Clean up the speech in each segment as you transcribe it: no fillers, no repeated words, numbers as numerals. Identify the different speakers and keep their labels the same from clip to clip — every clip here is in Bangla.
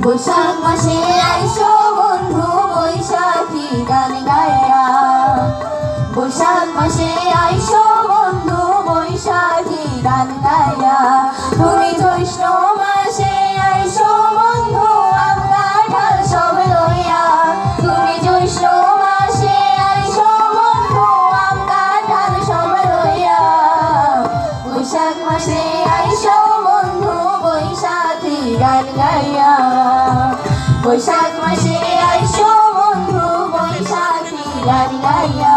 Speaker 1: বৈশাখ মাসে আইসো বন্ধু বৈশাখী গান গাইয়া। বৈশাখ মাসে আইসো বন্ধু বৈশাখী গান গাইয়া। তুমি জ্যৈষ্ঠ মাসে আইসো বন্ধু আম কাঁঠাল সব লইয়া। তুমি জ্যৈষ্ঠ মাসে আইসো বন্ধু আম কাঁঠাল সব লইয়া। বৈশাখ মাসে আইসো বন্ধু বৈশাখী গান গাইয়া। বৈশাখ মাসে আইসো বন্ধু বৈশাখী গান গাইয়া।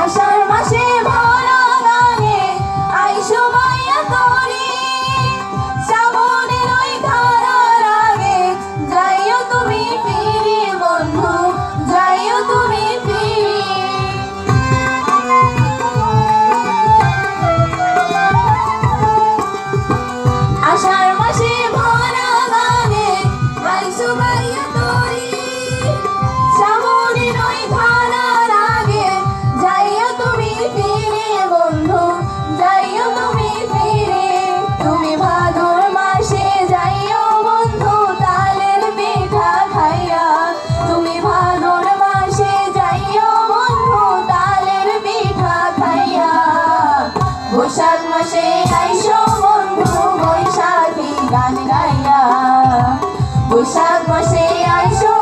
Speaker 1: আষাঢ় মাসে ভরা গানে আইসো মাইয়া তোরি। শ্রাবণের ওই ধারার আগে যাইও তুমি ফিরি বন্ধু, যাইও তুমি ফিরি। আষাঢ় মাসে ভরা গানে আইসো মাইয়া তোরি। শ্রাবণের ওই ধারার আগে যাইও তুমি ফিরে বন্ধু, যাইও তুমি ফিরে। তুমি ভাদর মাসে যাইও বন্ধু তালের পিঠা খাইয়া। তুমি ভাদর মাসে যাইও বন্ধু তালের পিঠা খাইয়া। বৈশাখ মাসে আইসো বন্ধু বৈশাখী গান গাইয়া। বৈশাখ মাসে আইসো